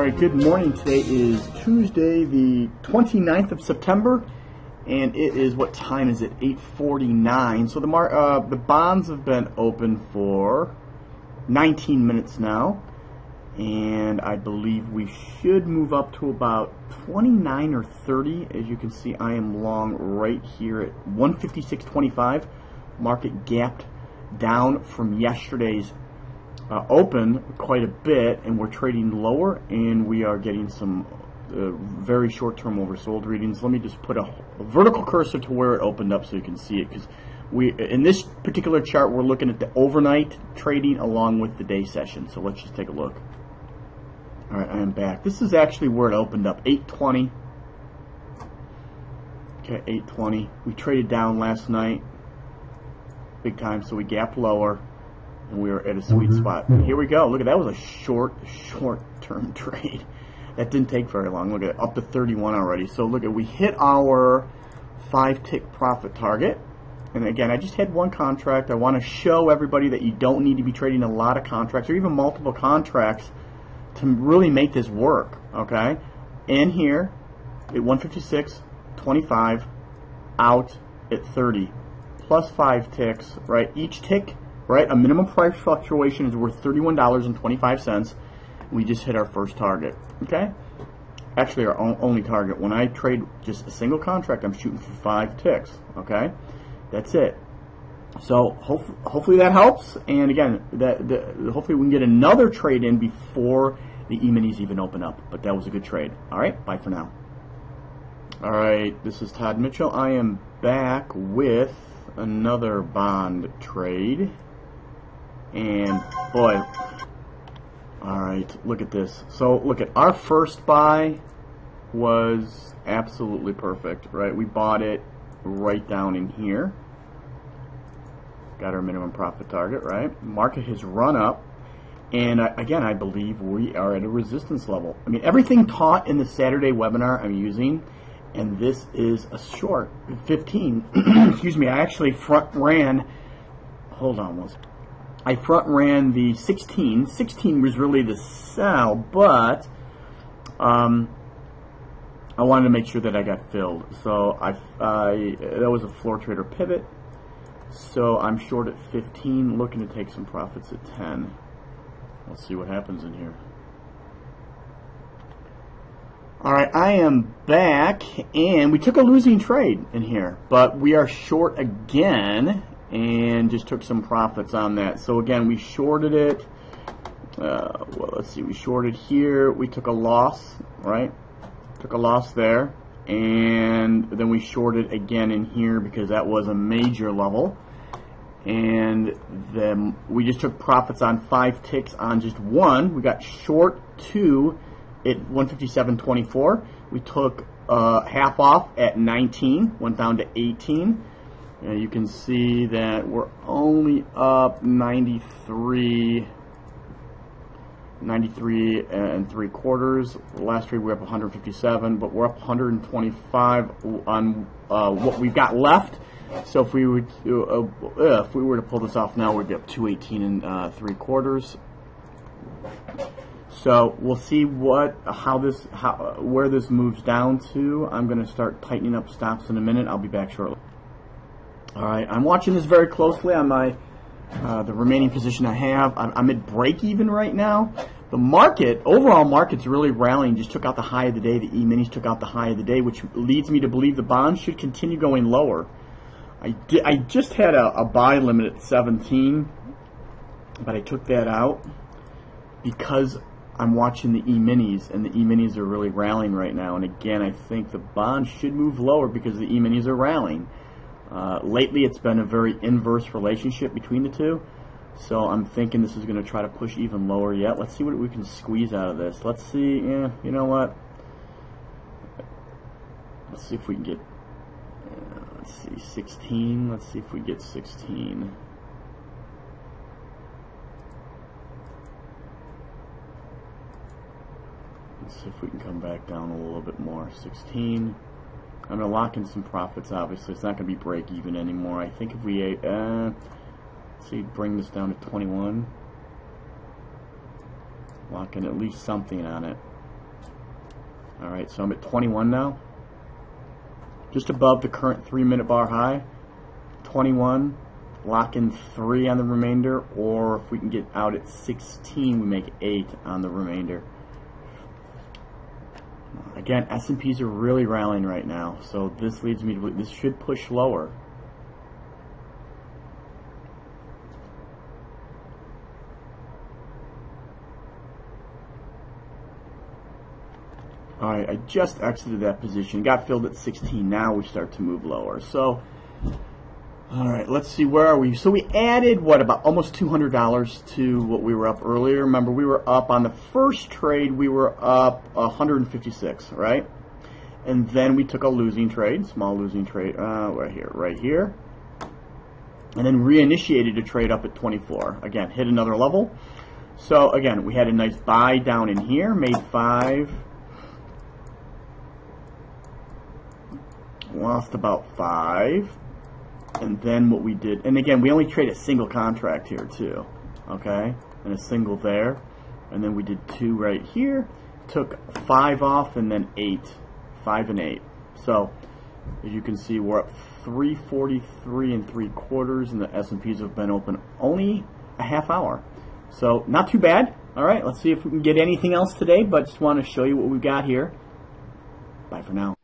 Alright, good morning. Today is Tuesday the 29th of September, and it is, what time is it? 8:49. So the bonds have been open for 19 minutes now, and I believe we should move up to about 29 or 30. As you can see, I am long right here at 156.25. Market gapped down from yesterday's open quite a bit, and we're trading lower, and we are getting some very short-term oversold readings. Let me just put a vertical cursor to where it opened up so you can see it, because in this particular chart we're looking at the overnight trading along with the day session. So let's just take a look. Alright, I am back. This is actually where it opened up, 820. Okay, 820. We traded down last night big time, so we gapped lower, and we were at a sweet spot. Here we go. Look at that. Was a short-term trade. That didn't take very long. Look at it, up to 31 already. So look at, we hit our 5-tick profit target. And again, I just had one contract. I want to show everybody that you don't need to be trading a lot of contracts or even multiple contracts to really make this work. Okay, and here at 156.25, out at 30, plus 5 ticks. Right, each tick. Right, a minimum price fluctuation is worth $31.25. We just hit our first target. Okay, actually our only target. When I trade just a single contract, I'm shooting for 5 ticks. Okay, that's it. So hopefully that helps. And again, hopefully we can get another trade in before the E-minis even open up. But that was a good trade. All right, bye for now. All right, this is Todd Mitchell. I am back with another bond trade. And boy, alright, look at this. So look at our first buy was absolutely perfect, right? We bought it right down in here. Got our minimum profit target, right? Market has run up, and again, I believe we are at a resistance level. I mean, everything taught in the Saturday webinar I'm using, and this is a short 15. Excuse me, I actually front ran, hold on one second. I front ran the 16. 16 was really the sell, but I wanted to make sure that I got filled. So that was a floor trader pivot. So I'm short at 15, looking to take some profits at 10. Let's see what happens in here. All right, I am back, and we took a losing trade in here, but we are short again, and just took some profits on that. So again, we shorted it. Well, let's see. We shorted here. We took a loss, right? Took a loss there, and then we shorted again in here because that was a major level. And then we just took profits on 5 ticks on just one. We got short 2 at 157.24. We took half off at 19. Went down to 18. You can see that we're only up 93 and 3/4. Last trade we were up 157, but we're up 125 on what we've got left. So if we were to pull this off now, we'd be up 218 and 3/4. So we'll see where this moves down to. I'm going to start tightening up stops in a minute. I'll be back shortly. All right, I'm watching this very closely on my the remaining position I have. I'm at break even right now. The market, overall market's really rallying. Just took out the high of the day. The E-minis took out the high of the day, which leads me to believe the bonds should continue going lower. I just had a buy limit at 17, but I took that out because I'm watching the E-minis, and the E-minis are really rallying right now. And again, I think the bonds should move lower because the E-minis are rallying. Lately, it's been a very inverse relationship between the two, so I'm thinking this is going to try to push even lower yet. Let's see what we can squeeze out of this. Let's see, yeah, you know what? Let's see if we can get, let's see, 16. Let's see if we get 16. Let's see if we can come back down a little bit more. 16. I'm going to lock in some profits, obviously. It's not going to be break even anymore. I think if we, let's see, bring this down to 21. Lock in at least something on it. All right, so I'm at 21 now. Just above the current 3-minute bar high. 21. Lock in 3 on the remainder, or if we can get out at 16, we make 8 on the remainder. Again, S&Ps are really rallying right now, so this leads me to believe this should push lower. Alright, I just exited that position, got filled at 16, now we start to move lower. So, alright, let's see, where are we? So we added, what, about almost $200 to what we were up earlier. Remember, we were up on the first trade, we were up 156, right? And then we took a losing trade, small losing trade, right here. And then reinitiated a trade up at 24. Again, hit another level. So, again, we had a nice buy down in here, made 5. Lost about 5. And then what we did, and again, we only trade a single contract here too, okay? And a single there. And then we did 2 right here. Took 5 off and then 8. 5 and 8. So, as you can see, we're up 343 3/4, and the S&Ps have been open only a half hour. So, not too bad. All right, let's see if we can get anything else today, but just want to show you what we've got here. Bye for now.